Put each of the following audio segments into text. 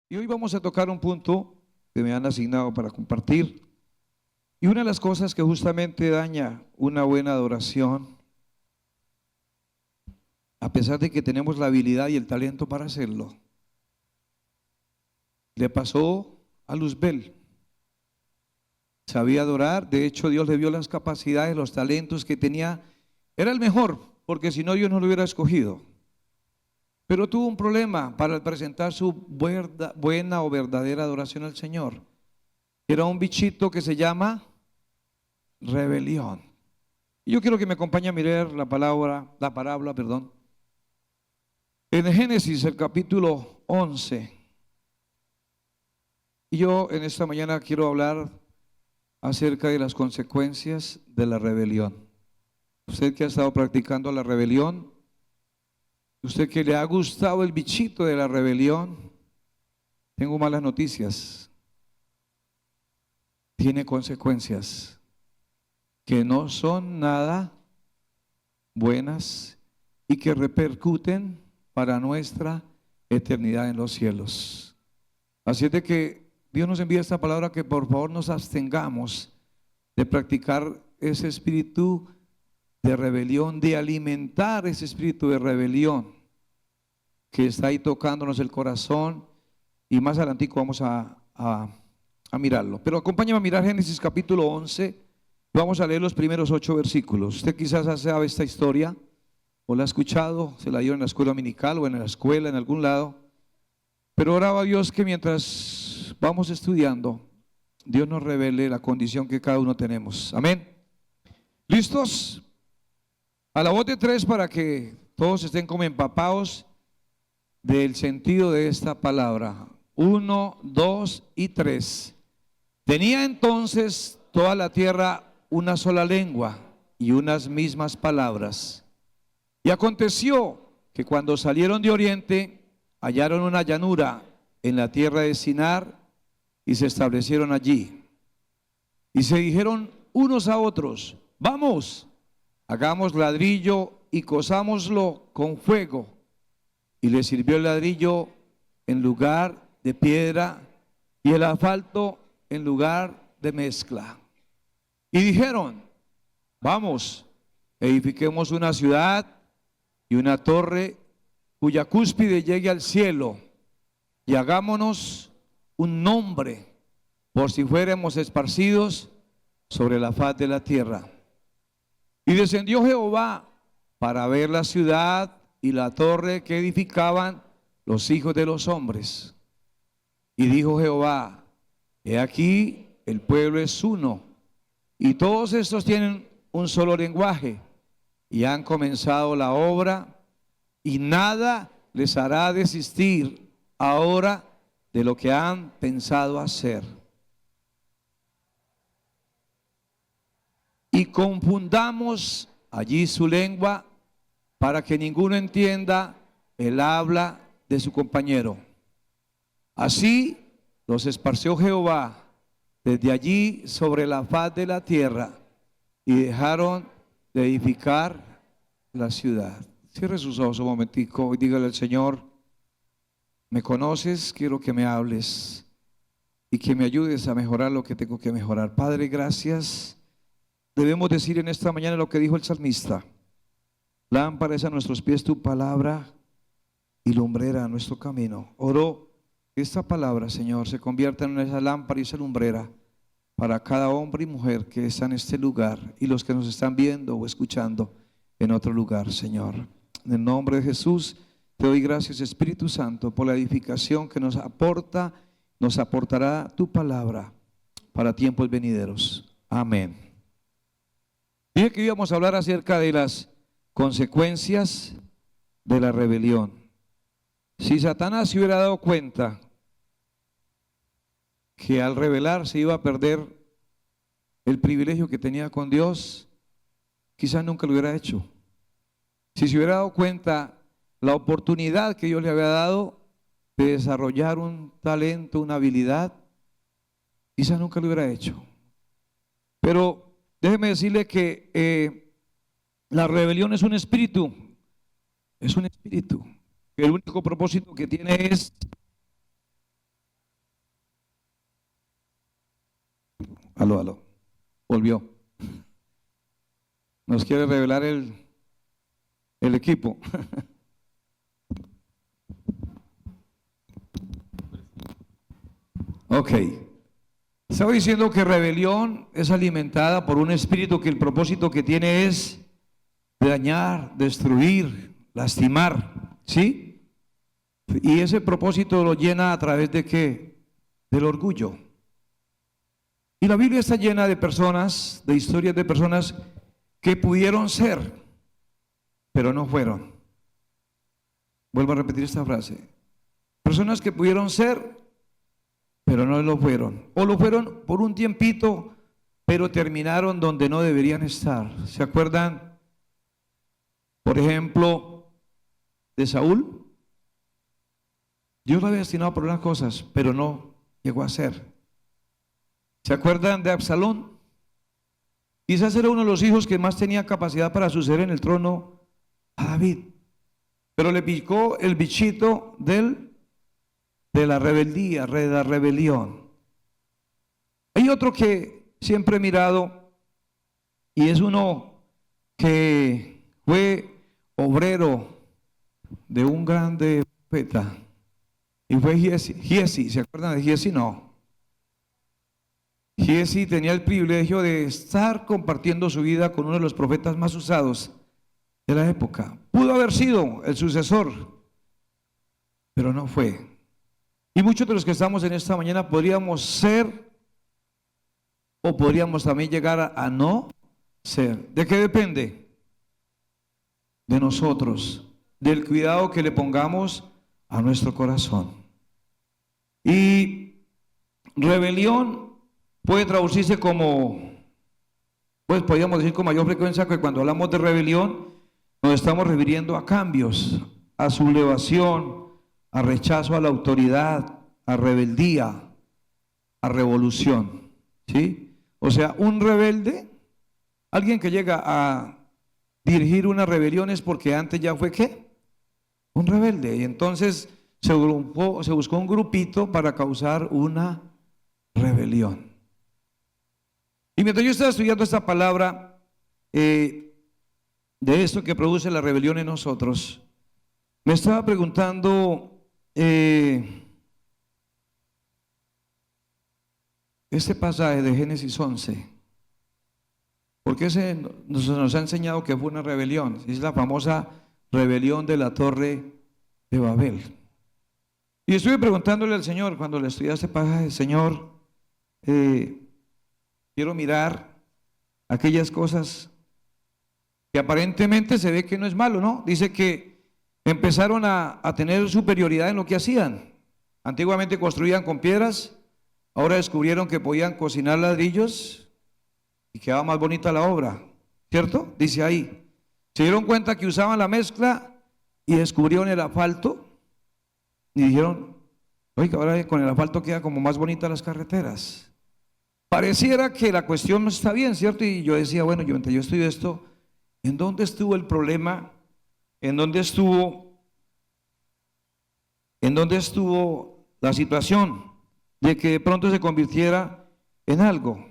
Y hoy vamos a tocar un punto que me han asignado para compartir. Y una de las cosas que justamente daña una buena adoración, a pesar de que tenemos la habilidad y el talento para hacerlo, le pasó a Luzbel. Sabía adorar, de hecho Dios le vio las capacidades, los talentos que tenía. Era el mejor, porque si no Dios no lo hubiera escogido. Pero tuvo un problema para presentar su buena o verdadera adoración al Señor. Era un bichito que se llama rebelión. Y yo quiero que me acompañe a mirar la parábola, perdón. En Génesis, el capítulo 11. Y yo en esta mañana quiero hablar acerca de las consecuencias de la rebelión. Usted que ha estado practicando la rebelión, usted que le ha gustado el bichito de la rebelión, tengo malas noticias. Tiene consecuencias que no son nada buenas y que repercuten para nuestra eternidad en los cielos. Así es de que Dios nos envía esta palabra, que por favor nos abstengamos de practicar ese espíritu de rebelión, de alimentar ese espíritu de rebelión que está ahí tocándonos el corazón, y más adelantico vamos a mirarlo. Pero acompáñame a mirar Génesis capítulo 11, vamos a leer los primeros 8 versículos. Usted quizás sabe esta historia, o la ha escuchado, se la dio en la escuela dominical o en la escuela, en algún lado, pero oraba a Dios que mientras vamos estudiando, Dios nos revele la condición que cada uno tenemos. Amén. ¿Listos? A la voz de 3 para que todos estén como empapados del sentido de esta palabra. 1, 2 y 3. Tenía entonces toda la tierra una sola lengua y unas mismas palabras. Y aconteció que cuando salieron de oriente, hallaron una llanura en la tierra de Sinar y se establecieron allí. Y se dijeron unos a otros: vamos, hagamos ladrillo y cosámoslo con fuego. Y le sirvió el ladrillo en lugar de piedra y el asfalto en lugar de mezcla. Y dijeron: vamos, edifiquemos una ciudad y una torre cuya cúspide llegue al cielo, y hagámonos un nombre, por si fuéramos esparcidos sobre la faz de la tierra. Y descendió Jehová para ver la ciudad y la torre que edificaban los hijos de los hombres. Y dijo Jehová: he aquí, el pueblo es uno, y todos estos tienen un solo lenguaje, y han comenzado la obra, y nada les hará desistir ahora de lo que han pensado hacer. Y confundamos allí su lengua, para que ninguno entienda el habla de su compañero. Así los esparció Jehová desde allí sobre la faz de la tierra, y dejaron de edificar la ciudad. Cierre sus ojos un momentico y dígale al Señor: me conoces, quiero que me hables y que me ayudes a mejorar lo que tengo que mejorar. Padre, gracias. Debemos decir en esta mañana lo que dijo el salmista: lámpara es a nuestros pies tu palabra y lumbrera a nuestro camino. Oro que esta palabra, Señor, se convierta en esa lámpara y esa lumbrera para cada hombre y mujer que está en este lugar y los que nos están viendo o escuchando en otro lugar, Señor. En el nombre de Jesús te doy gracias, Espíritu Santo, por la edificación que nos aportará tu palabra para tiempos venideros. Amén. Dije que íbamos a hablar acerca de las consecuencias de la rebelión. Si Satanás se hubiera dado cuenta que al rebelarse iba a perder el privilegio que tenía con Dios, quizás nunca lo hubiera hecho. Si se hubiera dado cuenta la oportunidad que Dios le había dado de desarrollar un talento, una habilidad, quizás nunca lo hubiera hecho. Pero déjeme decirle que la rebelión es un espíritu. Es un espíritu. El único propósito que tiene es Aló, aló. Volvió. Nos quiere revelar el equipo. Ok. Estaba diciendo que rebelión es alimentada por un espíritu que el propósito que tiene es dañar, destruir, lastimar, ¿sí? Y ese propósito lo llena a través de ¿qué? Del orgullo. Y la Biblia está llena de personas, de historias de personas que pudieron ser, pero no fueron. Vuelvo a repetir esta frase. Personas que pudieron ser, pero no lo fueron. O lo fueron por un tiempito, pero terminaron donde no deberían estar. ¿Se acuerdan? Por ejemplo, de Saúl. Dios lo había destinado por unas cosas, pero no llegó a ser. ¿Se acuerdan de Absalón? Quizás era uno de los hijos que más tenía capacidad para suceder en el trono a David. Pero le picó el bichito de la rebeldía, de la rebelión. Hay otro que siempre he mirado y es uno que fue obrero de un grande profeta y fue Giezi. ¿Se acuerdan de Giezi? No. Giezi tenía el privilegio de estar compartiendo su vida con uno de los profetas más usados de la época. Pudo haber sido el sucesor, pero no fue. Y muchos de los que estamos en esta mañana podríamos ser o podríamos también llegar a no ser. ¿De qué depende? De nosotros, del cuidado que le pongamos a nuestro corazón. Y rebelión puede traducirse como, pues podríamos decir con mayor frecuencia que cuando hablamos de rebelión nos estamos refiriendo a cambios, a sublevación, a rechazo a la autoridad, a rebeldía, a revolución, ¿sí? O sea, un rebelde, alguien que llega a dirigir una rebelión es porque antes ya fue ¿qué? Un rebelde, y entonces se buscó un grupito para causar una rebelión. Y mientras yo estaba estudiando esta palabra de esto que produce la rebelión en nosotros, me estaba preguntando este pasaje de Génesis 11, porque ese nos ha enseñado que fue una rebelión, es la famosa rebelión de la Torre de Babel. Y estuve preguntándole al Señor cuando le estudié este pasaje, Señor, quiero mirar aquellas cosas que aparentemente se ve que no es malo, ¿no? Dice que empezaron a tener superioridad en lo que hacían. Antiguamente construían con piedras, ahora descubrieron que podían cocinar ladrillos y quedaba más bonita la obra, ¿cierto? Dice ahí. Se dieron cuenta que usaban la mezcla y descubrieron el asfalto y dijeron, oye, ahora con el asfalto queda como más bonitas las carreteras. Pareciera que la cuestión no está bien, ¿cierto? Y yo decía, bueno, yo estudio esto, ¿en dónde estuvo el problema? ¿En dónde estuvo la situación de que de pronto se convirtiera en algo?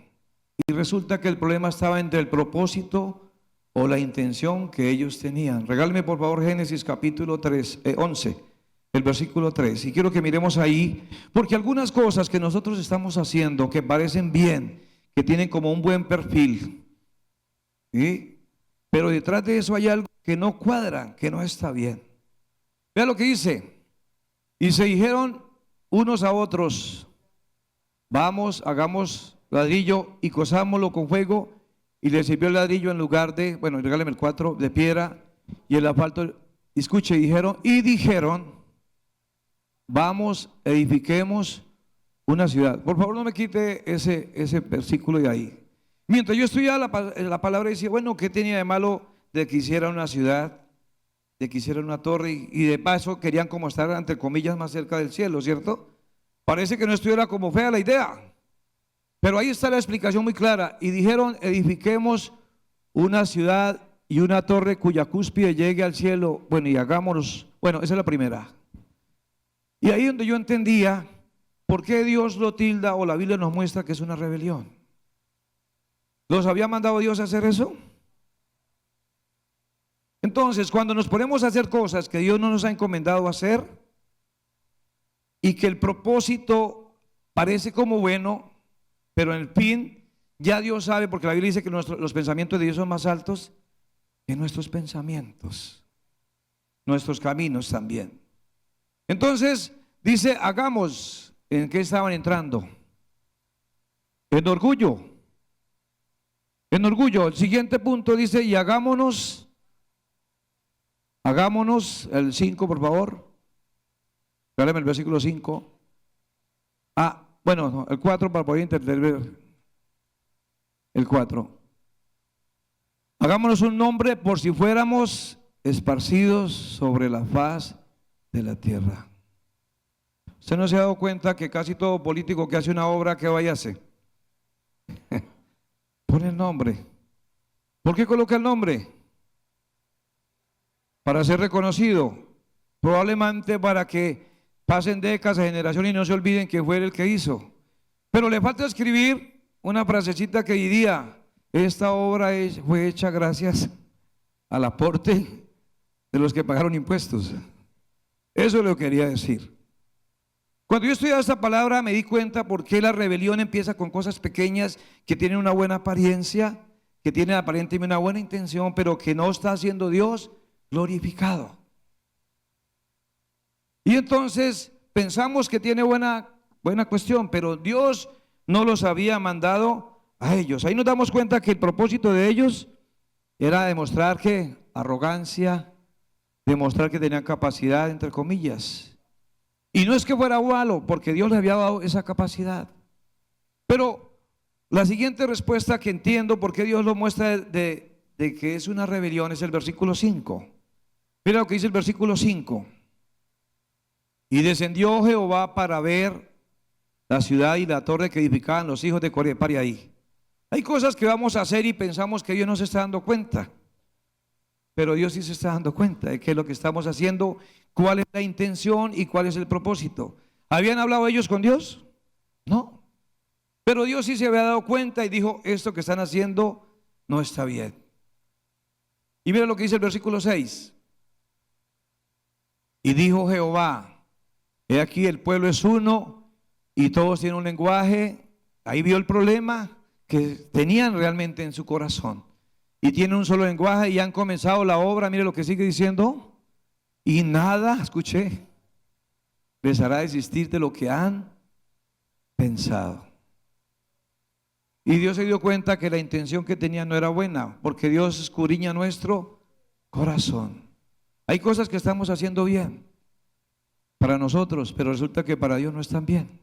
Y resulta que el problema estaba entre el propósito o la intención que ellos tenían. Regálame por favor Génesis capítulo 11, el versículo 3. Y quiero que miremos ahí, porque algunas cosas que nosotros estamos haciendo que parecen bien, que tienen como un buen perfil, ¿sí? Pero detrás de eso hay algo que no cuadra, que no está bien. Vea lo que dice. Y se dijeron unos a otros, vamos, hagamos ladrillo y cosámoslo con fuego. Y le sirvió el ladrillo en lugar de, bueno, regáleme el 4, de piedra y el asfalto. Escuche, dijeron, vamos, edifiquemos una ciudad. Por favor, no me quite ese versículo de ahí. Mientras yo estudiaba la palabra, decía, bueno, ¿qué tenía de malo de que hicieran una ciudad, de que hicieran una torre y de paso querían como estar, entre comillas, más cerca del cielo, ¿cierto? Parece que no estuviera como fea la idea, pero ahí está la explicación muy clara. Y dijeron, edifiquemos una ciudad y una torre cuya cúspide llegue al cielo. Bueno, y hagámonos, bueno, esa es la primera. Y ahí donde yo entendía por qué Dios lo tilda o la Biblia nos muestra que es una rebelión. ¿Los había mandado Dios a hacer eso? Entonces, cuando nos ponemos a hacer cosas que Dios no nos ha encomendado hacer y que el propósito parece como bueno, pero en el fin ya Dios sabe, porque la Biblia dice que los pensamientos de Dios son más altos que nuestros pensamientos, nuestros caminos también. Entonces, dice, hagamos, ¿en qué estaban entrando? En orgullo. En orgullo. El siguiente punto dice, y hagámonos, el 5 por favor. Regálame el versículo 5. Bueno, no, el 4 para poder entender el 4. Hagámonos un nombre por si fuéramos esparcidos sobre la faz de la tierra. ¿Usted no se ha dado cuenta que casi todo político que hace una obra, ¿qué vaya a hacer? Pone el nombre. ¿Por qué coloca el nombre? Para ser reconocido, probablemente para que pasen décadas, generaciones y no se olviden que fue él el que hizo. Pero le falta escribir una frasecita que diría, esta obra fue hecha gracias al aporte de los que pagaron impuestos. Eso lo quería decir. Cuando yo estudiaba esta palabra me di cuenta por qué la rebelión empieza con cosas pequeñas que tienen una buena apariencia, que tienen aparentemente una buena intención, pero que no está haciendo Dios glorificado. Y entonces pensamos que tiene buena cuestión, pero Dios no los había mandado a ellos. Ahí nos damos cuenta que el propósito de ellos era demostrar que arrogancia, demostrar que tenían capacidad, entre comillas. Y no es que fuera malo, porque Dios les había dado esa capacidad. Pero la siguiente respuesta que entiendo por qué Dios lo muestra de que es una rebelión es el versículo 5. Mira lo que dice el versículo 5. Y descendió Jehová para ver la ciudad y la torre que edificaban los hijos de Coré. Pare ahí. Hay cosas que vamos a hacer y pensamos que Dios no se está dando cuenta. Pero Dios sí se está dando cuenta de qué es lo que estamos haciendo, cuál es la intención y cuál es el propósito. ¿Habían hablado ellos con Dios? No. Pero Dios sí se había dado cuenta y dijo, esto que están haciendo no está bien. Y mira lo que dice el versículo 6. Y dijo Jehová, he aquí el pueblo es uno y todos tienen un lenguaje. Ahí vio el problema que tenían realmente en su corazón. Y tienen un solo lenguaje y han comenzado la obra. Mire lo que sigue diciendo. Y nada, escuché, les hará desistir de lo que han pensado. Y Dios se dio cuenta que la intención que tenían no era buena, porque Dios escudriña nuestro corazón. Hay cosas que estamos haciendo bien para nosotros, pero resulta que para Dios no están bien.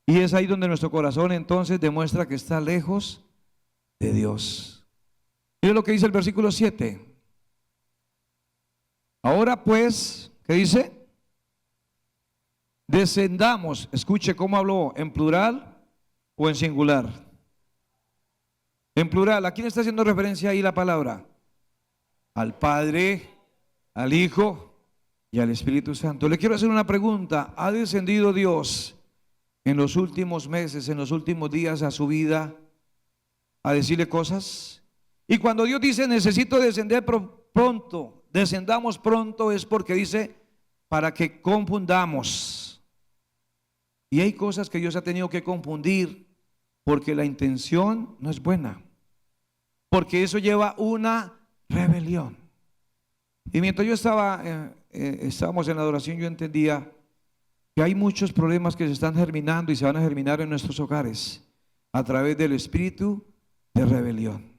Y es ahí donde nuestro corazón entonces demuestra que está lejos de Dios. Mire lo que dice el versículo 7. Ahora pues, ¿qué dice? Descendamos. Escuche cómo habló, ¿en plural o en singular? En plural. ¿A quién está haciendo referencia ahí la palabra? Al Padre, al Hijo y al Espíritu Santo. Le quiero hacer una pregunta. ¿Ha descendido Dios en los últimos meses, en los últimos días a su vida a decirle cosas? Y cuando Dios dice necesito descender pronto, descendamos pronto, es porque dice para que confundamos. Y hay cosas que Dios ha tenido que confundir porque la intención no es buena, porque eso lleva una rebelión. Y mientras yo estábamos en la adoración, yo entendía que hay muchos problemas que se están germinando y se van a germinar en nuestros hogares a través del espíritu de rebelión.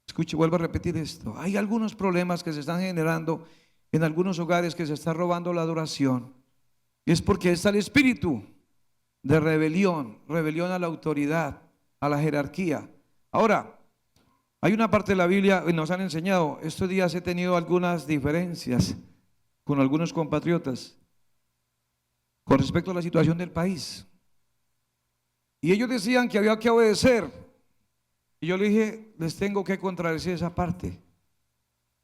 Escuche, vuelvo a repetir esto. Hay algunos problemas que se están generando en algunos hogares que se está robando la adoración. Y es porque está el espíritu de rebelión, rebelión a la autoridad, a la jerarquía. Ahora, hay una parte de la Biblia, y nos han enseñado, estos días he tenido algunas diferencias con algunos compatriotas con respecto a la situación del país. Y ellos decían que había que obedecer. Y yo le dije, les tengo que contradecir esa parte.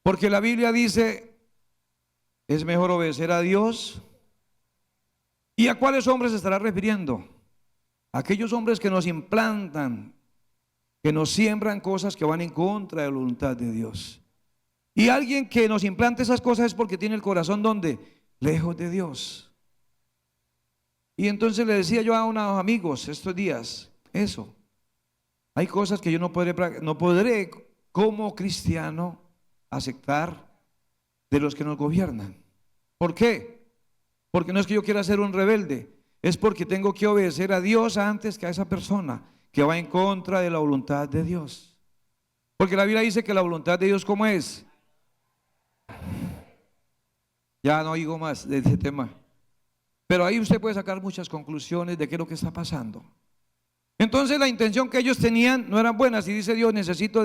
Porque la Biblia dice, es mejor obedecer a Dios. ¿Y a cuáles hombres se estará refiriendo? Aquellos hombres que nos implantan que nos siembran cosas que van en contra de la voluntad de Dios. Y alguien que nos implante esas cosas es porque tiene el corazón ¿dónde? Lejos de Dios. Y entonces le decía yo a unos amigos estos días, eso, hay cosas que yo no podré como cristiano aceptar de los que nos gobiernan. ¿Por qué? Porque no es que yo quiera ser un rebelde, es porque tengo que obedecer a Dios antes que a esa persona que va en contra de la voluntad de Dios. Porque la Biblia dice que la voluntad de Dios, ¿cómo es? Ya no digo más de ese tema. Pero ahí usted puede sacar muchas conclusiones de qué es lo que está pasando. Entonces la intención que ellos tenían no eran buenas. Y dice Dios, necesito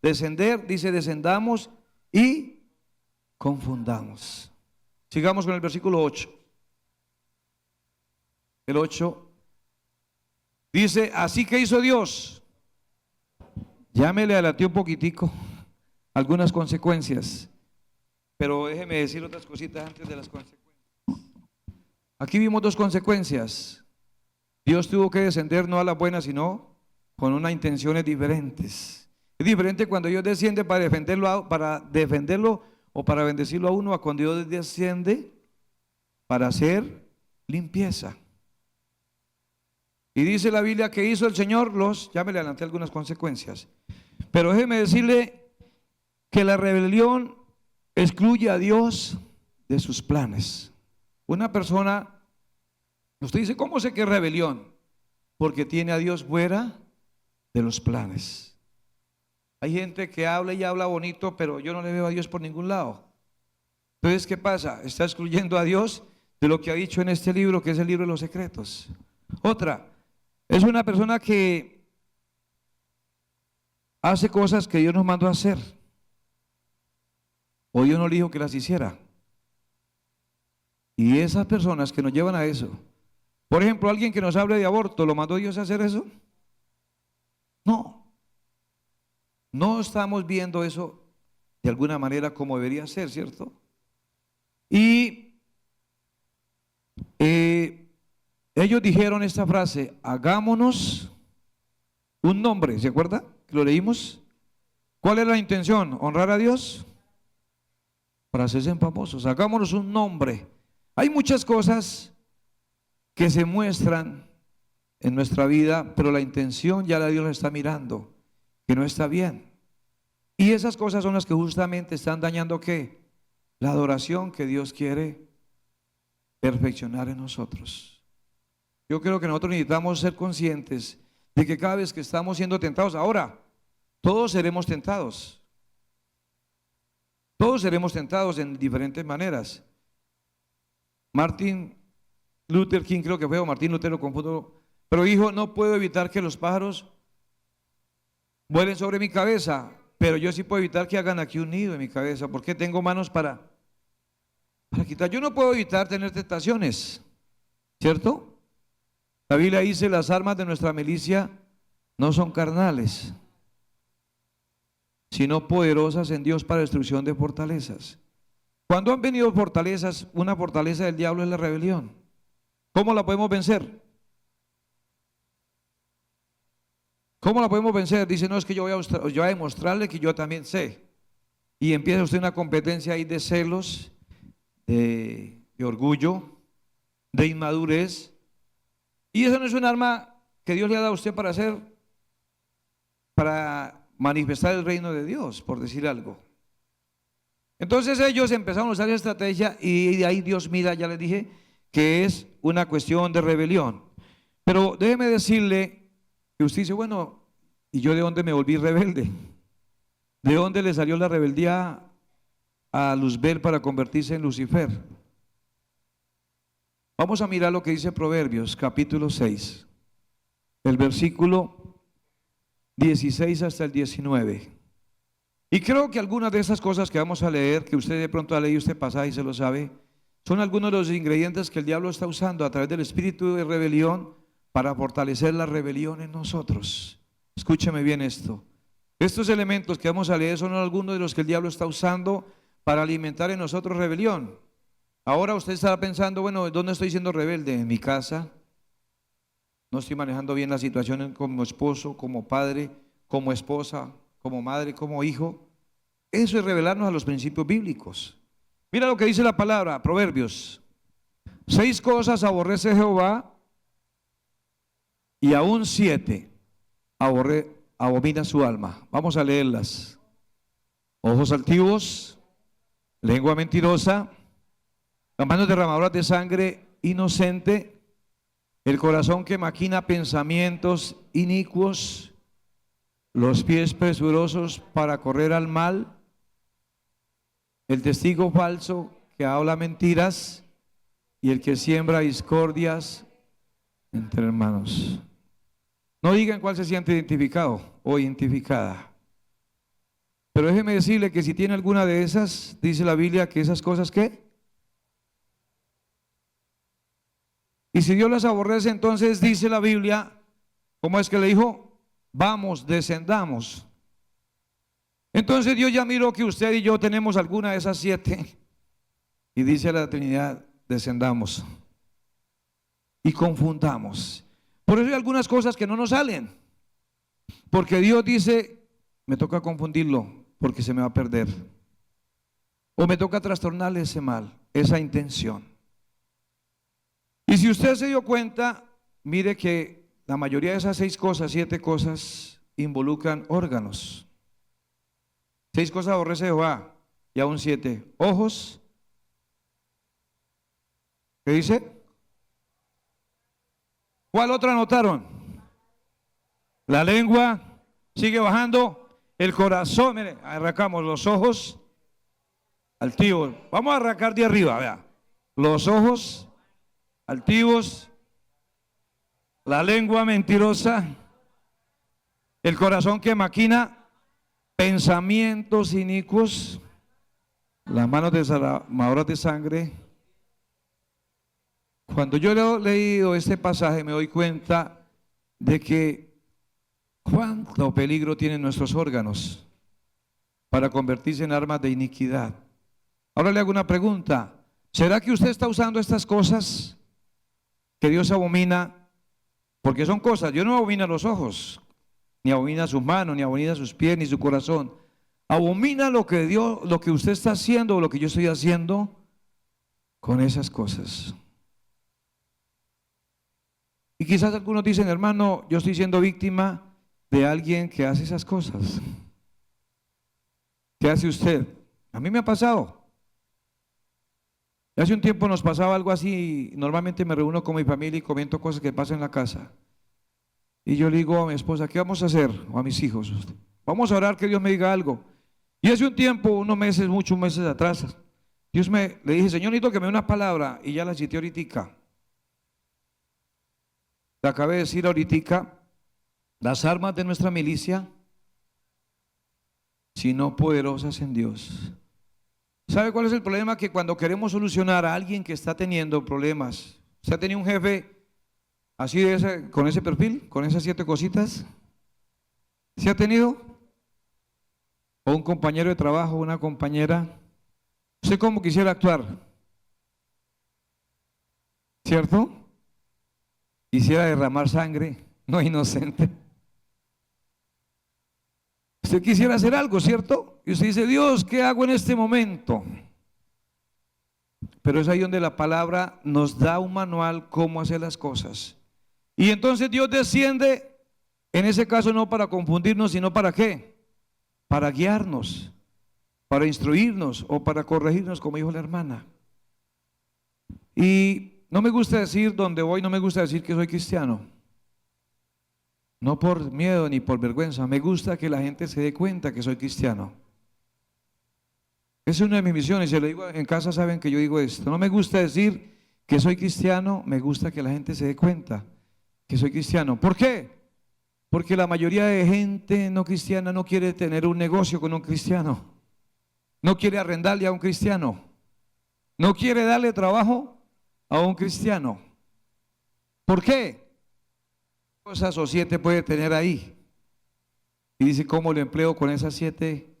descender, dice descendamos y confundamos. Sigamos con el versículo 8. El 8 dice, así que hizo Dios. Ya me le adelanté un poquitico algunas consecuencias, pero déjeme decir otras cositas antes de las consecuencias. Aquí vimos dos consecuencias. Dios tuvo que descender no a las buenas, sino con unas intenciones diferentes. Es diferente cuando Dios desciende para defenderlo o para bendecirlo a uno, a cuando Dios desciende para hacer limpieza. Y dice la Biblia que hizo el Señor ya me le adelanté algunas consecuencias. Pero déjeme decirle que la rebelión excluye a Dios de sus planes. Una persona, usted dice, ¿cómo sé que es rebelión? Porque tiene a Dios fuera de los planes. Hay gente que habla y habla bonito, pero yo no le veo a Dios por ningún lado. Entonces, ¿qué pasa? Está excluyendo a Dios de lo que ha dicho en este libro, que es el libro de los secretos. Otra, es una persona que hace cosas que Dios nos mandó a hacer, o Dios no le dijo que las hiciera. Y esas personas que nos llevan a eso, por ejemplo, alguien que nos hable de aborto, ¿lo mandó Dios a hacer eso? No. No estamos viendo eso de alguna manera como debería ser, ¿cierto? Y ellos dijeron esta frase, hagámonos un nombre, ¿se acuerda? ¿Lo leímos? ¿Cuál era la intención? ¿Honrar a Dios? Para hacerse famosos, hagámonos un nombre. Hay muchas cosas que se muestran en nuestra vida, pero la intención ya la Dios la está mirando, que no está bien. Y esas cosas son las que justamente están dañando ¿qué? La adoración que Dios quiere perfeccionar en nosotros. Yo creo que nosotros necesitamos ser conscientes de que cada vez que estamos siendo tentados, ahora, todos seremos tentados. Todos seremos tentados en diferentes maneras. Martin Luther King, creo que fue, o Martín Lutero, confundo, pero dijo, no puedo evitar que los pájaros vuelen sobre mi cabeza, pero yo sí puedo evitar que hagan aquí un nido en mi cabeza, porque tengo manos para quitar. Yo no puedo evitar tener tentaciones, ¿cierto? La Biblia dice, las armas de nuestra milicia no son carnales, sino poderosas en Dios para destrucción de fortalezas. Cuando han venido fortalezas, una fortaleza del diablo es la rebelión. ¿Cómo la podemos vencer? ¿Cómo la podemos vencer? Dice, no, es que yo voy a demostrarle que yo también sé. Y empieza usted una competencia ahí de celos, de orgullo, de inmadurez. Y eso no es un arma que Dios le ha dado a usted para manifestar el reino de Dios, por decir algo. Entonces ellos empezaron a usar esa estrategia y de ahí Dios mira, ya les dije, que es una cuestión de rebelión. Pero déjeme decirle que usted dice, bueno, ¿y yo de dónde me volví rebelde? ¿De dónde le salió la rebeldía a Luzbel para convertirse en Lucifer? Vamos a mirar lo que dice Proverbios, capítulo 6, el versículo 16 hasta el 19. Y creo que algunas de esas cosas que vamos a leer, que usted de pronto ha leído este pasaje y se lo sabe, son algunos de los ingredientes que el diablo está usando a través del espíritu de rebelión para fortalecer la rebelión en nosotros. Escúcheme bien esto. Estos elementos que vamos a leer son algunos de los que el diablo está usando para alimentar en nosotros rebelión. Ahora usted estará pensando, bueno, ¿dónde estoy siendo rebelde? En mi casa. No estoy manejando bien la situación como esposo, como padre, como esposa, como madre, como hijo. Eso es revelarnos a los principios bíblicos. Mira lo que dice la palabra, Proverbios. 6 cosas aborrece Jehová y aún 7 abomina su alma. Vamos a leerlas. Ojos altivos, lengua mentirosa, las manos derramadoras de sangre inocente, el corazón que maquina pensamientos inicuos, los pies presurosos para correr al mal, el testigo falso que habla mentiras y el que siembra discordias entre hermanos. No digan cuál se siente identificado o identificada. Pero déjeme decirle que si tiene alguna de esas, dice la Biblia que esas cosas, ¿qué? Y si Dios las aborrece, entonces dice la Biblia, ¿cómo es que le dijo? Vamos, descendamos. Entonces Dios ya miró que usted y yo tenemos alguna de esas 7 y dice a la Trinidad, descendamos y confundamos. Por eso hay algunas cosas que no nos salen, porque Dios dice, me toca confundirlo porque se me va a perder, o me toca trastornarle ese mal, esa intención. Y si usted se dio cuenta, mire que la mayoría de esas 6 cosas, 7 cosas, involucran órganos. 6 cosas aborrece Jehová y aún 7. Ojos. ¿Qué dice? ¿Cuál otra anotaron? La lengua sigue bajando. El corazón, mire, arrancamos los ojos altivos. Vamos a arrancar de arriba, vea. Los ojos altivos, la lengua mentirosa, el corazón que maquina pensamientos inicuos, las manos derramadoras de sangre. Cuando yo he leído este pasaje me doy cuenta de que cuánto peligro tienen nuestros órganos para convertirse en armas de iniquidad. Ahora le hago una pregunta, ¿será que usted está usando estas cosas que Dios abomina? Porque son cosas, Dios no abomina los ojos, ni abomina sus manos, ni abomina sus pies, ni su corazón. Abomina lo que Dios, lo que usted está haciendo o lo que yo estoy haciendo con esas cosas. Y quizás algunos dicen, hermano, yo estoy siendo víctima de alguien que hace esas cosas. ¿Qué hace usted? A mí me ha pasado. Hace un tiempo nos pasaba algo así. Normalmente me reúno con mi familia y comento cosas que pasan en la casa. Y yo le digo a mi esposa, ¿qué vamos a hacer? O a mis hijos, vamos a orar que Dios me diga algo. Y hace un tiempo, unos meses, muchos meses atrás, le dije, Señor, necesito que me dé una palabra. Y ya la cité ahorita. La acabé de decir ahorita. Las armas de nuestra milicia, sino poderosas en Dios. ¿Sabe cuál es el problema? Que cuando queremos solucionar a alguien que está teniendo problemas, ¿usted ha tenido un jefe así con ese perfil, con esas 7 cositas? ¿Se ha tenido? ¿O un compañero de trabajo, una compañera? ¿Usted cómo quisiera actuar? ¿Cierto? Quisiera derramar sangre, no inocente. Usted quisiera hacer algo, ¿cierto? Y usted dice, Dios, ¿qué hago en este momento? Pero es ahí donde la palabra nos da un manual cómo hacer las cosas. Y entonces Dios desciende, en ese caso no para confundirnos, sino para ¿qué? Para guiarnos, para instruirnos o para corregirnos, como dijo la hermana. Y no me gusta decir donde voy, no me gusta decir que soy cristiano. No por miedo ni por vergüenza, me gusta que la gente se dé cuenta que soy cristiano. Esa es una de mis misiones, se lo digo en casa, saben que yo digo esto. No me gusta decir que soy cristiano, me gusta que la gente se dé cuenta que soy cristiano. ¿Por qué? Porque la mayoría de gente no cristiana no quiere tener un negocio con un cristiano, no quiere arrendarle a un cristiano, no quiere darle trabajo a un cristiano. ¿Por qué? Cosas o 7 puede tener ahí. Y dice, ¿cómo lo empleo con esas 7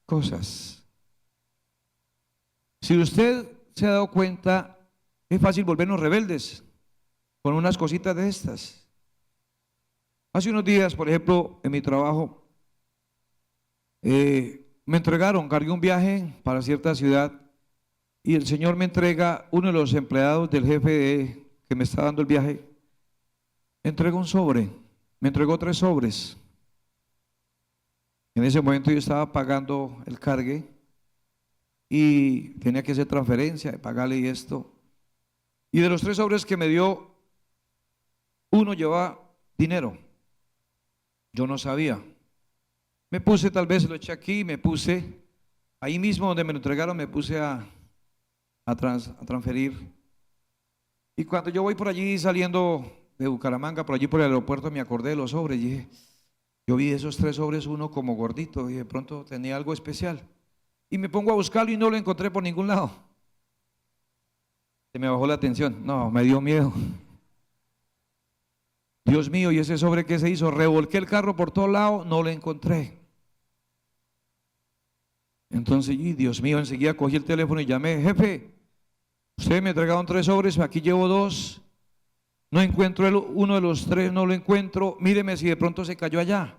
cosas? Si usted se ha dado cuenta, es fácil volvernos rebeldes con unas cositas de estas. Hace unos días, por ejemplo, en mi trabajo, Me entregaron, cargué un viaje para cierta ciudad y el Señor me entrega, uno de los empleados del jefe que me está dando el viaje, me entregó un sobre, me entregó 3 sobres. En ese momento yo estaba pagando el cargue y tenía que hacer transferencia, pagarle y esto. Y de los 3 sobres que me dio, uno llevaba dinero. Yo no sabía. Me puse, tal vez lo eché aquí, me puse ahí mismo donde me lo entregaron, me puse a transferir. Y cuando yo voy por allí saliendo de Bucaramanga, por allí por el aeropuerto, me acordé de los sobres. Y dije, yo vi esos 3 sobres, uno como gordito, y de pronto tenía algo especial. Y me pongo a buscarlo y no lo encontré por ningún lado. Se me bajó la atención. No, me dio miedo. Dios mío, ¿y ese sobre qué se hizo? Revolqué el carro por todos lados, no lo encontré. Entonces, y Dios mío, enseguida cogí el teléfono y llamé, jefe, usted me entregaron 3 sobres, aquí llevo 2, no encuentro uno de los 3, no lo encuentro, míreme si de pronto se cayó allá.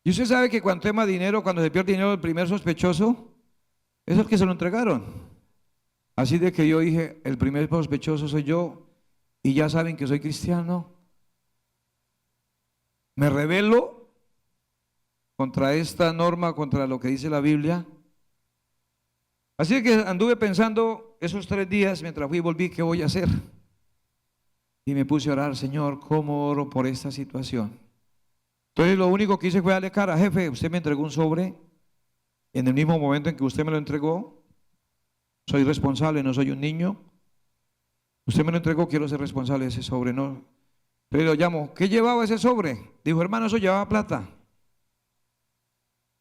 Y usted sabe que cuando tema dinero, cuando se pierde dinero, el primer sospechoso es el que se lo entregaron. Así de que yo dije, el primer sospechoso soy yo, y ya saben que soy cristiano. Me rebelo contra esta norma, contra lo que dice la Biblia. Así que anduve pensando esos 3 días, mientras fui y volví, ¿qué voy a hacer? Y me puse a orar, Señor, ¿cómo oro por esta situación? Entonces lo único que hice fue darle cara, jefe, usted me entregó un sobre, en el mismo momento en que usted me lo entregó, soy responsable, no soy un niño. Usted me lo entregó, quiero ser responsable de ese sobre, no. Pero lo llamo, ¿qué llevaba ese sobre? Dijo, hermano, eso llevaba plata.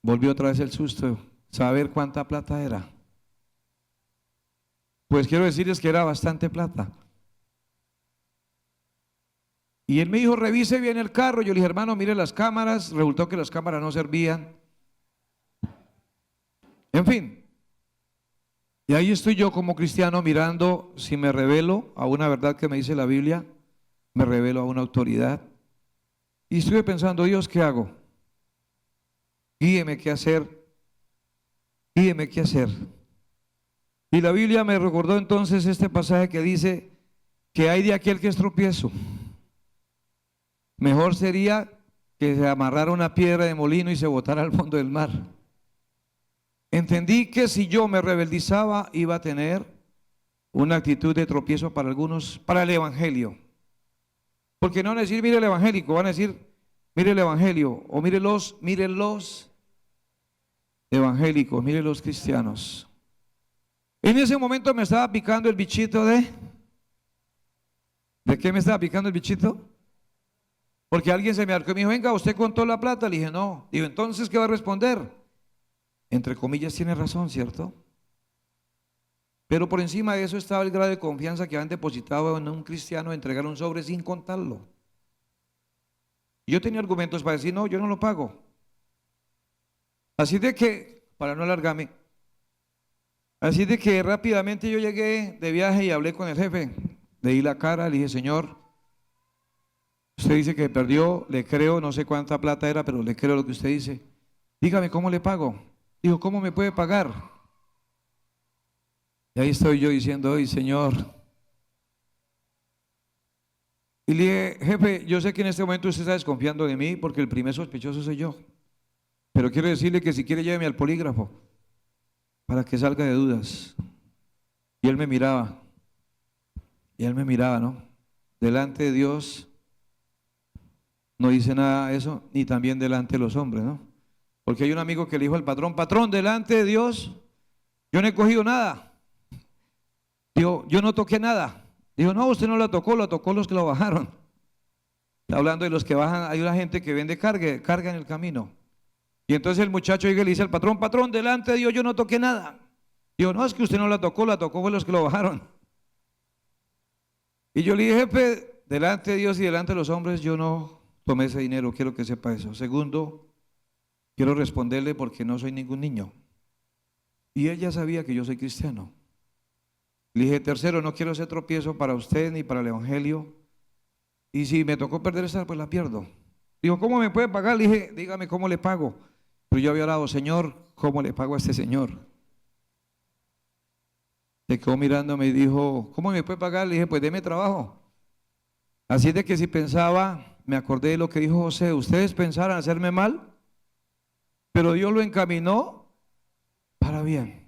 Volvió otra vez el susto, saber cuánta plata era. Pues quiero decirles que era bastante plata. Y él me dijo, revise bien el carro. Yo le dije, hermano, mire las cámaras. Resultó que las cámaras no servían. En fin. Y ahí estoy yo como cristiano mirando si me revelo a una verdad que me dice la Biblia, me revelo a una autoridad. Y estuve pensando, Dios, ¿qué hago? Guíeme qué hacer. Guíeme qué hacer. Y la Biblia me recordó entonces este pasaje que dice que hay de aquel que es tropiezo. Mejor sería que se amarrara una piedra de molino y se botara al fondo del mar. Entendí que si yo me rebeldizaba iba a tener una actitud de tropiezo para algunos, para el evangelio. Porque no van a decir, mire el evangélico, van a decir, mire el evangelio, o mire los evangélicos, mire los cristianos. En ese momento me estaba picando el bichito ¿de qué me estaba picando el bichito? Porque alguien se me acercó y me dijo, venga, ¿usted contó la plata? Le dije, no. Digo, entonces, ¿qué va a responder? Entre comillas, tiene razón, ¿cierto? Pero por encima de eso estaba el grado de confianza que habían depositado en un cristiano de entregar un sobre sin contarlo. Yo tenía argumentos para decir, no, yo no lo pago. Así de que, para no alargarme, así de que rápidamente yo llegué de viaje y hablé con el jefe. Le di la cara, le dije, señor, usted dice que perdió, le creo, no sé cuánta plata era, pero le creo lo que usted dice. Dígame, ¿cómo le pago? Dijo, ¿cómo me puede pagar? Y ahí estoy yo diciendo, hoy Señor. Y le dije, jefe, yo sé que en este momento usted está desconfiando de mí porque el primer sospechoso soy yo. Pero quiero decirle que si quiere lléveme al polígrafo para que salga de dudas. Y él me miraba. Y él me miraba, ¿no? Delante de Dios no dice nada de eso, ni también delante de los hombres, ¿no? Porque hay un amigo que le dijo al patrón, patrón, delante de Dios, yo no he cogido nada. Digo, yo no toqué nada. Dijo, no, usted no la tocó, lo tocó los que lo bajaron. Está hablando de los que bajan, hay una gente que vende carga en el camino. Y entonces el muchacho llega y le dice al patrón, patrón, delante de Dios yo no toqué nada. Digo, no, es que usted no la tocó fue los que lo bajaron. Y yo le dije, jefe, delante de Dios y delante de los hombres yo no tomé ese dinero, quiero que sepa eso. Segundo, quiero responderle porque no soy ningún niño. Y ella sabía que yo soy cristiano. Le dije, tercero, no quiero ser tropiezo para usted ni para el evangelio. Y si me tocó perder esta, pues la pierdo. Dijo, ¿cómo me puede pagar? Le dije, dígame cómo le pago. Pero yo había orado, Señor, ¿cómo le pago a este señor? Se quedó mirándome y dijo, ¿cómo me puede pagar? Le dije, pues deme trabajo. Así es de que si pensaba, me acordé de lo que dijo José, ustedes pensaran hacerme mal, pero Dios lo encaminó para bien.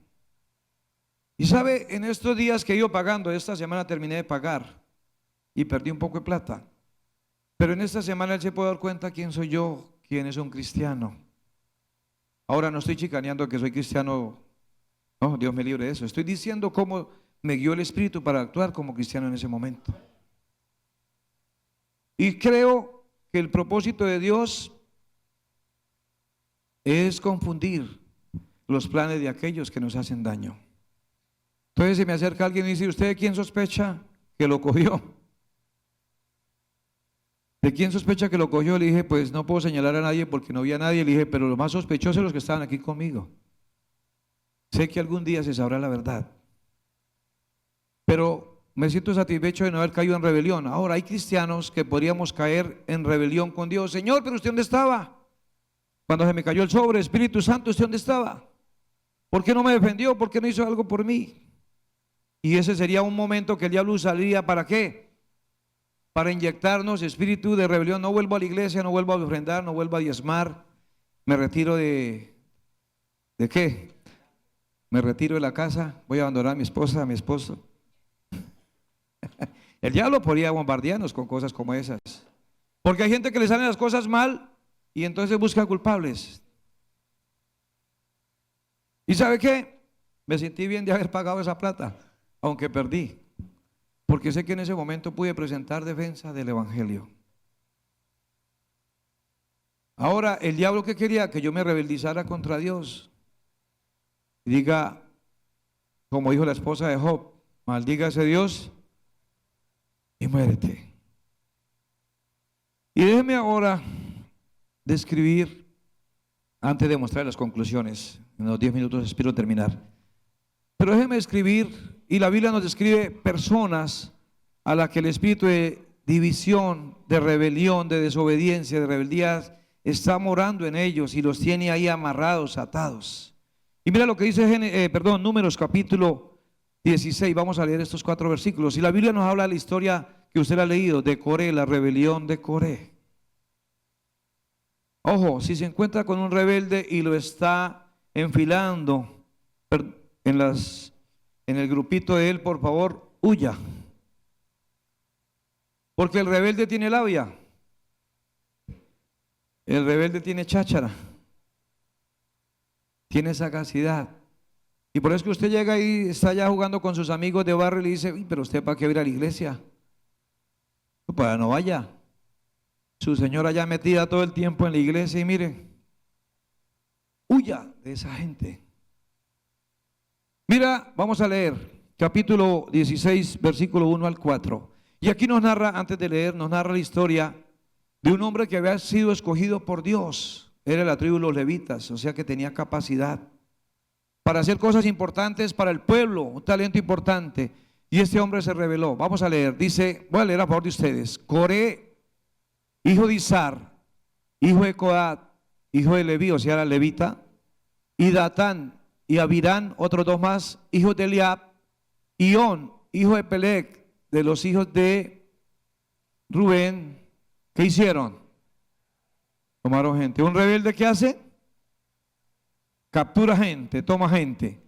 Y sabe, en estos días que he ido pagando, esta semana terminé de pagar y perdí un poco de plata. Pero en esta semana él se puede dar cuenta quién soy yo, quién es un cristiano. Ahora no estoy chicaneando que soy cristiano, no, Dios me libre de eso. Estoy diciendo cómo me guió el Espíritu para actuar como cristiano en ese momento. Y creo que el propósito de Dios es confundir los planes de aquellos que nos hacen daño. Entonces se me acerca alguien y dice, ¿usted de quién sospecha que lo cogió? ¿De quién sospecha que lo cogió? Le dije, pues no puedo señalar a nadie porque no vi a nadie. Le dije, pero lo más sospechoso es los que estaban aquí conmigo. Sé que algún día se sabrá la verdad. Pero me siento satisfecho de no haber caído en rebelión. Ahora hay cristianos que podríamos caer en rebelión con Dios. Señor, pero ¿usted dónde estaba? Cuando se me cayó el sobre, Espíritu Santo, ¿usted dónde estaba? ¿Por qué no me defendió? ¿Por qué no hizo algo por mí? Y ese sería un momento que el diablo usaría, ¿para qué? Para inyectarnos espíritu de rebelión. No vuelvo a la iglesia, no vuelvo a ofrendar, no vuelvo a diezmar. Me retiro ¿de qué? Me retiro de la casa, voy a abandonar a mi esposa, a mi esposo. El diablo podría bombardearnos con cosas como esas. Porque hay gente que le salen las cosas mal y entonces busca culpables. ¿Y sabe qué? Me sentí bien de haber pagado esa plata, aunque perdí. Porque sé que en ese momento pude presentar defensa del Evangelio. Ahora, el diablo que quería que yo me rebeldizara contra Dios. Y diga, como dijo la esposa de Job, maldígase Dios y muérete. Y déjeme ahora describir, antes de mostrar las conclusiones, en los 10 minutos espero terminar. Pero déjeme escribir, y la Biblia nos describe personas a las que el espíritu de división, de rebelión, de desobediencia, de rebeldía está morando en ellos y los tiene ahí amarrados, atados. Y mira lo que dice Números capítulo 16, vamos a leer estos 4 versículos. Y la Biblia nos habla de la historia que usted ha leído, de Coré, la rebelión de Coré. Ojo, si se encuentra con un rebelde y lo está enfilando en el grupito de él, por favor, huya. Porque el rebelde tiene labia. El rebelde tiene cháchara. Tiene sagacidad. Y por eso es que usted llega y está ya jugando con sus amigos de barrio y le dice, pero usted ¿para qué va a ir a la iglesia? Para no vaya. Su señora ya metida todo el tiempo en la iglesia y mire, huya de esa gente. Mira, vamos a leer capítulo 16, versículo 1 al 4. Y aquí nos narra, antes de leer, nos narra la historia de un hombre que había sido escogido por Dios. Era la tribu de los levitas, o sea que tenía capacidad para hacer cosas importantes para el pueblo, un talento importante. Y este hombre se rebeló. Vamos a leer, dice, voy a leer a favor de ustedes. Coré, hijo de Izar, hijo de Coat, hijo de Leví, o sea, era levita, y Datán y Abirán, otros 2 más, hijos de Eliab, y On, hijo de Pelec, de los hijos de Rubén. ¿Qué hicieron? Tomaron gente. ¿Un rebelde qué hace? Captura gente, toma gente.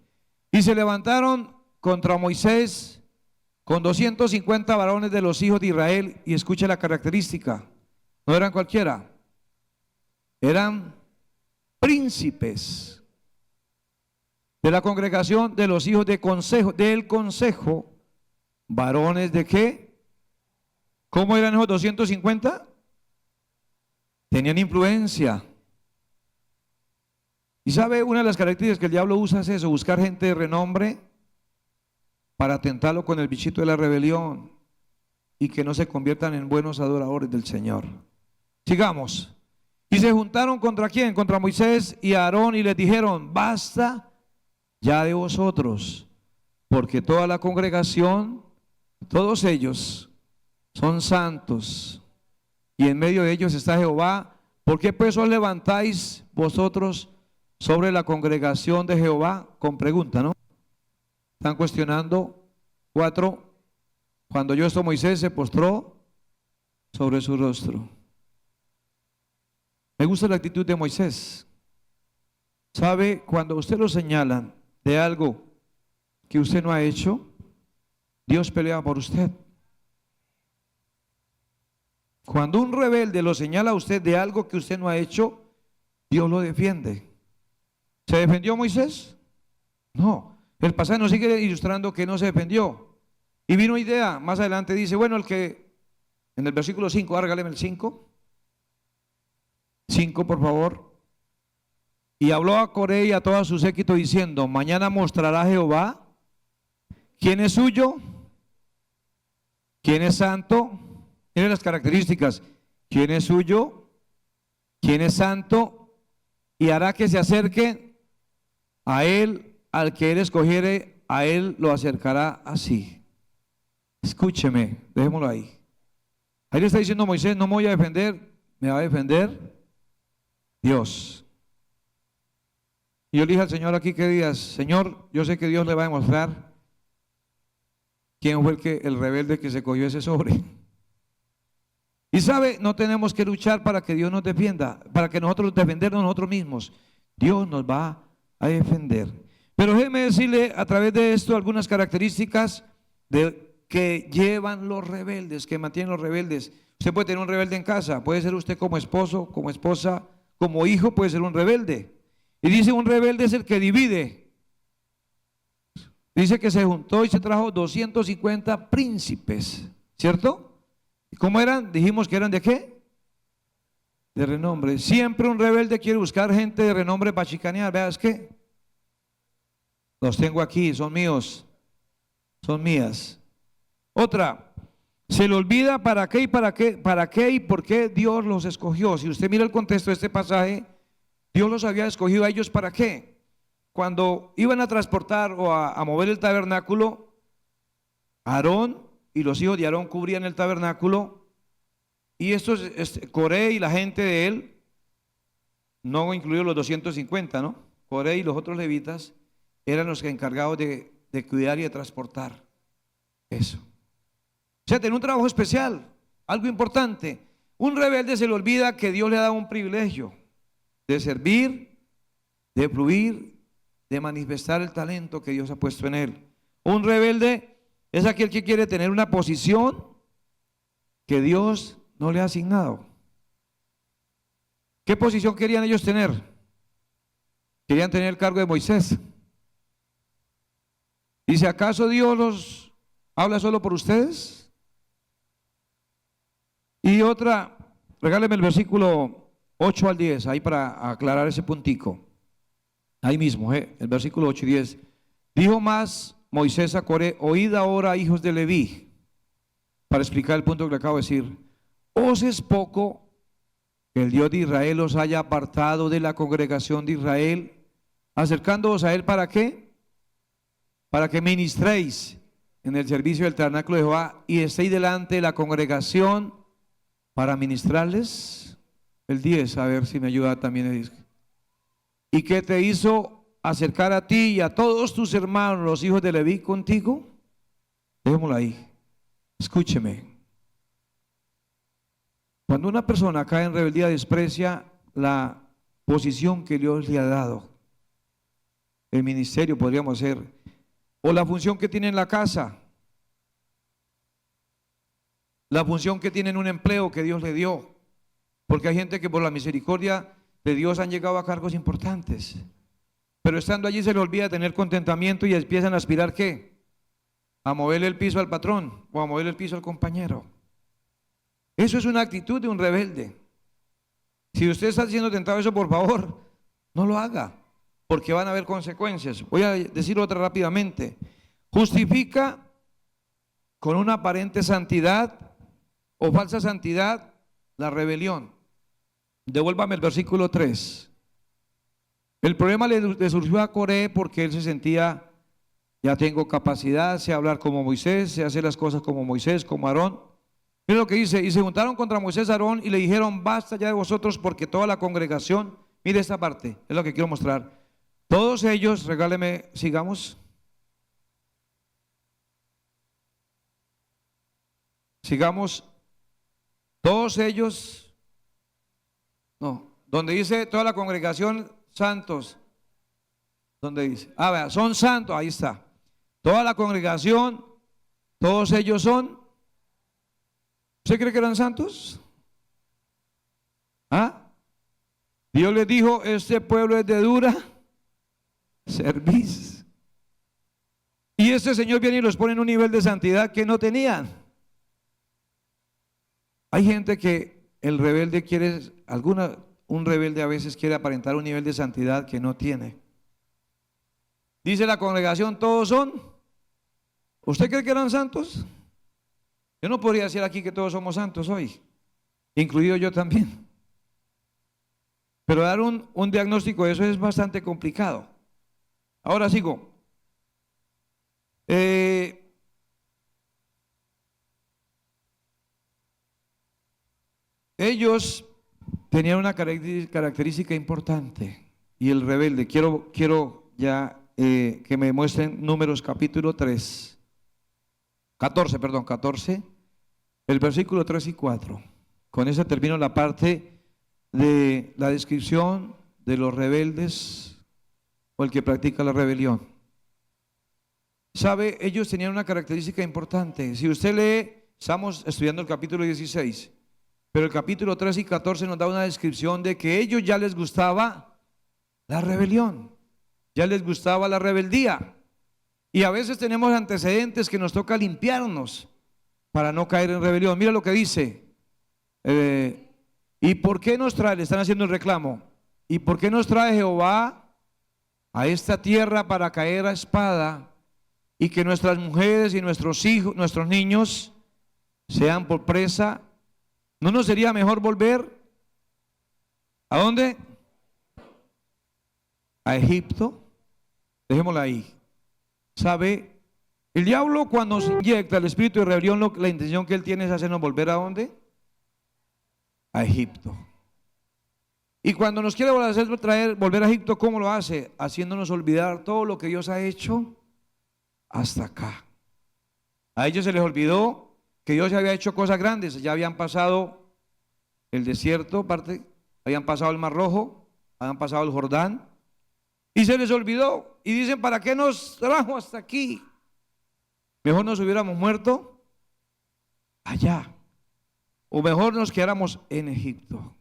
Y se levantaron contra Moisés con 250 varones de los hijos de Israel. Y escuche la característica. No eran cualquiera. Eran príncipes de la congregación de los hijos de consejo, del consejo. ¿Varones de qué? ¿Cómo eran esos 250? Tenían influencia. Y sabe, una de las características que el diablo usa es eso, buscar gente de renombre para tentarlo con el bichito de la rebelión y que no se conviertan en buenos adoradores del Señor. Sigamos. Y se juntaron ¿contra quién? Contra Moisés y Aarón y les dijeron, basta ya de vosotros, porque toda la congregación, todos ellos son santos y en medio de ellos está Jehová ¿Por qué pues os levantáis vosotros sobre la congregación de Jehová? Con pregunta, ¿no? Están cuestionando. 4. Cuando oyó esto, Moisés se postró sobre su rostro. Me gusta la actitud de Moisés. ¿Sabe? Cuando usted lo señalan de algo que usted no ha hecho, Dios pelea por usted. Cuando un rebelde lo señala a usted de algo que usted no ha hecho, Dios lo defiende. ¿Se defendió Moisés? No. El pasaje nos sigue ilustrando que no se defendió. Y vino idea, más adelante dice, bueno, en el versículo 5, árgaleme el 5. 5, por favor. Y habló a Coré y a todo su séquito diciendo, mañana mostrará Jehová quién es suyo, quién es santo. Miren las características. ¿Quién es suyo? ¿Quién es santo? Y hará que se acerque a él, al que él escogiere, a él lo acercará así. Escúcheme, dejémoslo ahí. Ahí le está diciendo Moisés, no me voy a defender, me va a defender Dios. Y yo le dije al Señor aquí que días, Señor, yo sé que Dios le va a demostrar quién fue el rebelde que se cogió ese sobre. Y sabe, no tenemos que luchar para que Dios nos defienda, para que nosotros defendernos nosotros mismos. Dios nos va a defender. Pero déjeme decirle a través de esto algunas características que llevan los rebeldes, que mantienen los rebeldes. Usted puede tener un rebelde en casa, puede ser usted como esposo, como esposa, como hijo, puede ser un rebelde. Y dice, un rebelde es el que divide. Dice que se juntó y se trajo 250 príncipes, ¿cierto? ¿Cómo eran? Dijimos que eran ¿de qué? De renombre. Siempre un rebelde quiere buscar gente de renombre para chicanear. ¿Veas qué? Los tengo aquí, son míos, son mías. Otra, se le olvida para qué y para qué y por qué Dios los escogió. Si usted mira el contexto de este pasaje, Dios los había escogido a ellos para qué. Cuando iban a transportar o a mover el tabernáculo, Aarón y los hijos de Aarón cubrían el tabernáculo, y estos, Coré y la gente de él, no incluidos los 250, ¿no? Coré y los otros levitas eran los encargados de cuidar y de transportar eso. O sea, tenía un trabajo especial, algo importante. Un rebelde se le olvida que Dios le ha dado un privilegio de servir, de fluir, de manifestar el talento que Dios ha puesto en él. Un rebelde es aquel que quiere tener una posición que Dios no le ha asignado. ¿Qué posición querían ellos tener? Querían tener el cargo de Moisés. Dice, ¿acaso Dios los habla solo por ustedes? Y otra, regáleme el versículo 8 al 10, ahí para aclarar ese puntico. Ahí mismo, el versículo 8 y 10. Dijo más Moisés a Coré, oíd ahora, hijos de Leví, para explicar el punto que le acabo de decir. ¿Os es poco que el Dios de Israel os haya apartado de la congregación de Israel, acercándoos a él para qué? Para que ministréis en el servicio del tabernáculo de Jehová y estéis delante de la congregación para ministrarles. El 10, a ver si me ayuda también. ¿Y qué te hizo acercar a ti y a todos tus hermanos, los hijos de Leví, contigo? Dejémoslo ahí. Escúcheme. Cuando una persona cae en rebeldía, desprecia la posición que Dios le ha dado. El ministerio, podríamos ser, o la función que tiene en la casa, la función que tiene en un empleo que Dios le dio. Porque hay gente que por la misericordia de Dios han llegado a cargos importantes, pero estando allí se le olvida tener contentamiento y empiezan a aspirar ¿qué? A moverle el piso al patrón o a moverle el piso al compañero. Eso es una actitud de un rebelde. Si usted está siendo tentado a eso, por favor, no lo haga, porque van a haber consecuencias. Voy a decir otra rápidamente. Justifica con una aparente santidad o falsa santidad la rebelión. Devuélvame el versículo 3. El problema le surgió a Coré porque él se sentía, ya tengo capacidad, sé hablar como Moisés, sé hacer las cosas como Moisés, como Aarón. Mira lo que dice: y se juntaron contra Moisés y Aarón y le dijeron: basta ya de vosotros, porque toda la congregación, mire esta parte, es lo que quiero mostrar. Todos ellos, regáleme, sigamos. Sigamos. Todos ellos, no, donde dice toda la congregación, santos. ¿Dónde dice? Vea, son santos, ahí está. Toda la congregación, todos ellos son. ¿Usted cree que eran santos? ¿Ah? Dios les dijo: este pueblo es de dura cerviz. Y este Señor viene y los pone en un nivel de santidad que no tenían. Hay gente que el rebelde quiere, un rebelde a veces quiere aparentar un nivel de santidad que no tiene. Dice la congregación: todos son. ¿Usted cree que eran santos? Yo no podría decir aquí que todos somos santos hoy, incluido yo también. Pero dar un diagnóstico de eso es bastante complicado. Ahora sigo. Ellos tenían una característica importante. Y el rebelde, quiero ya que me muestren Números capítulo 14, el versículo 3 y 4. Con eso termino la parte de la descripción de los rebeldes o el que practica la rebelión. ¿Sabe? Ellos tenían una característica importante. Si usted lee, estamos estudiando el capítulo 16, pero el capítulo 3 y 14 nos da una descripción de que a ellos ya les gustaba la rebelión, ya les gustaba la rebeldía. Y a veces tenemos antecedentes que nos toca limpiarnos para no caer en rebelión. Mira lo que dice. ¿Y por qué nos trae? Le están haciendo el reclamo. ¿Y por qué nos trae Jehová a esta tierra para caer a espada y que nuestras mujeres y nuestros hijos, nuestros niños sean por presa? ¿No nos sería mejor volver? ¿A dónde? A Egipto. Dejémosla ahí. ¿Sabe? El diablo, cuando nos inyecta el espíritu de rebelión, la intención que él tiene es hacernos volver ¿a dónde? A Egipto. Y cuando nos quiere volver a Egipto, ¿cómo lo hace? Haciéndonos olvidar todo lo que Dios ha hecho hasta acá. A ellos se les olvidó que Dios ya había hecho cosas grandes. Ya habían pasado el desierto, habían pasado el Mar Rojo, habían pasado el Jordán, y se les olvidó. Y dicen: ¿para qué nos trajo hasta aquí? Mejor nos hubiéramos muerto allá, o mejor nos quedáramos en Egipto.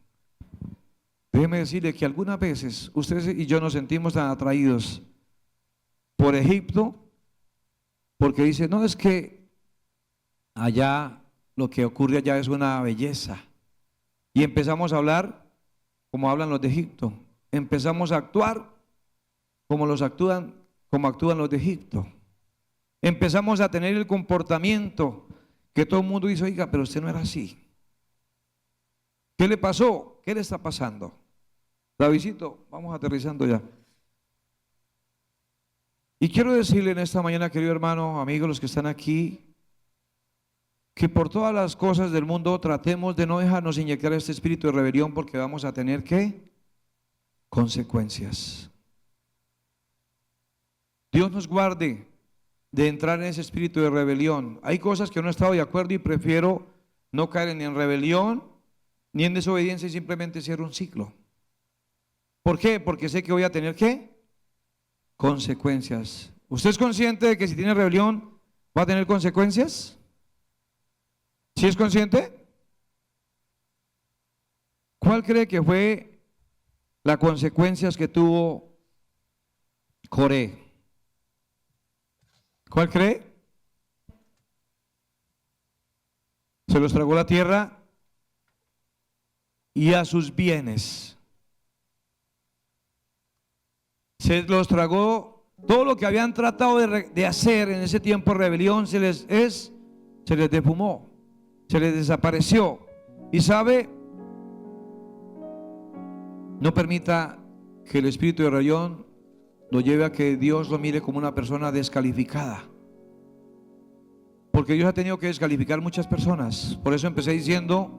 Déjeme decirle que algunas veces ustedes y yo nos sentimos tan atraídos por Egipto, porque dice: no, es que allá lo que ocurre allá es una belleza. Y empezamos a hablar como hablan los de Egipto. Empezamos a actuar como actúan los de Egipto. Empezamos a tener el comportamiento que todo el mundo dice: oiga, pero usted no era así. ¿Qué le pasó? ¿Qué le está pasando? Davidcito, vamos aterrizando ya. Y quiero decirle en esta mañana, querido hermano, amigos, los que están aquí, que por todas las cosas del mundo tratemos de no dejarnos inyectar este espíritu de rebelión, porque vamos a tener ¿qué? Consecuencias. Dios nos guarde de entrar en ese espíritu de rebelión. Hay cosas que no he estado de acuerdo y prefiero no caer ni en rebelión ni en desobediencia y simplemente cierro un ciclo. ¿Por qué? Porque sé que voy a tener ¿qué? Consecuencias. ¿Usted es consciente de que si tiene rebelión va a tener consecuencias? ¿Sí es consciente? ¿Cuál cree que fue las consecuencias que tuvo Coré? ¿Cuál cree? Se los tragó la tierra y a sus bienes. Se los tragó todo lo que habían tratado de hacer en ese tiempo de rebelión, se les defumó, se les desapareció. Y sabe, no permita que el espíritu de rebelión lo lleve a que Dios lo mire como una persona descalificada. Porque Dios ha tenido que descalificar muchas personas. Por eso empecé diciendo,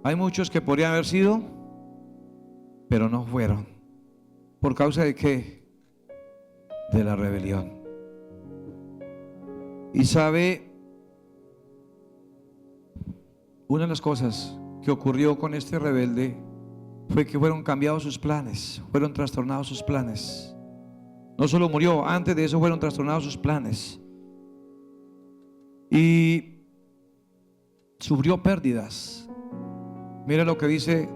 hay muchos que podrían haber sido, pero no fueron. ¿Por causa de qué? De la rebelión. Y sabe, una de las cosas que ocurrió con este rebelde fue que fueron cambiados sus planes, fueron trastornados sus planes. No solo murió, antes de eso fueron trastornados sus planes. Y sufrió pérdidas. Mira lo que dice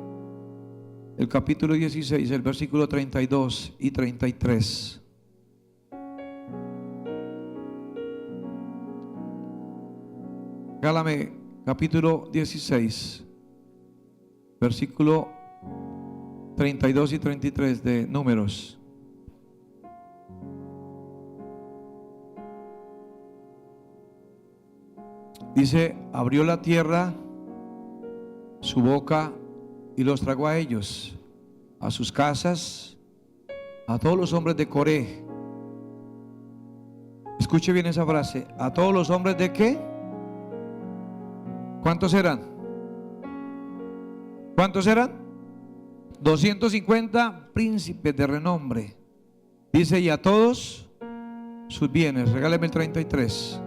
el capítulo 16, el versículo 32 y 33. Regálame capítulo 16, versículo 32 y 33 de Números. Dice, abrió la tierra su boca y los tragó a ellos, a sus casas, a todos los hombres de Coré. Escuche bien esa frase, a todos los hombres de ¿qué? ¿Cuántos eran? ¿Cuántos eran? 250 príncipes de renombre. Dice, y a todos sus bienes. Regáleme el 33.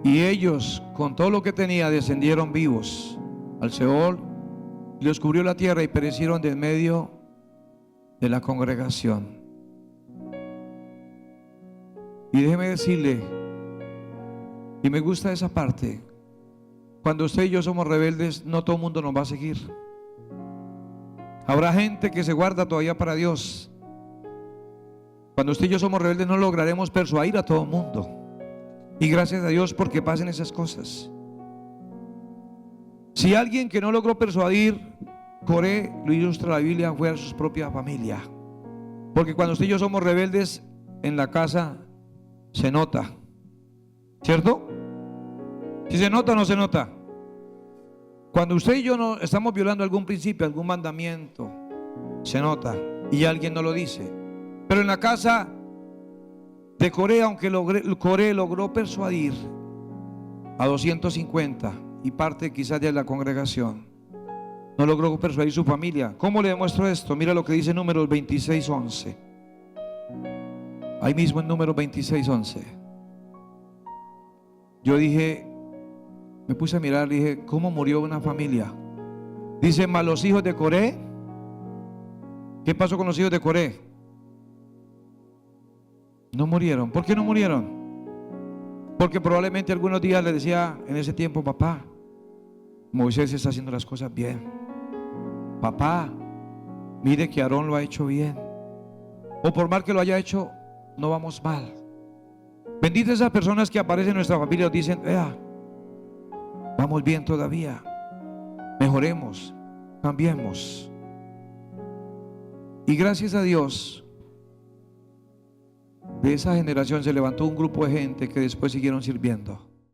Y ellos, con todo lo que tenía, descendieron vivos al Seol, y los cubrió la tierra, y perecieron de en medio de la congregación. Y déjeme decirle, y me gusta esa parte, cuando usted y yo somos rebeldes, no todo el mundo nos va a seguir. Habrá gente que se guarda todavía para Dios. Cuando usted y yo somos rebeldes, no lograremos persuadir a todo el mundo. Y gracias a Dios porque pasen esas cosas. Si alguien que no logró persuadir, Coré, lo ilustra la Biblia, fue a su propia familia. Porque cuando usted y yo somos rebeldes, en la casa se nota, ¿cierto? ¿Si se nota o no se nota? Cuando usted y yo no estamos violando algún principio, algún mandamiento, se nota y alguien no lo dice. Pero en la casa de Coré, aunque Coré logró persuadir a 250 y parte quizás de la congregación, no logró persuadir su familia. ¿Cómo le demuestro esto? Mira lo que dice Números 26:11. Ahí mismo en Números 26:11. Yo dije, me puse a mirar, dije, ¿cómo murió una familia? Dice, mas los hijos de Coré. ¿Qué pasó con los hijos de Coré? No murieron. ¿Por qué no murieron? Porque probablemente algunos días le decía en ese tiempo, papá, Moisés está haciendo las cosas bien. Papá, mire que Aarón lo ha hecho bien. O por mal que lo haya hecho, no vamos mal. Benditas esas personas que aparecen en nuestra familia y dicen, vamos bien todavía, mejoremos, cambiemos. Y gracias a Dios, de esa generación se levantó un grupo de gente que después siguieron sirviendo.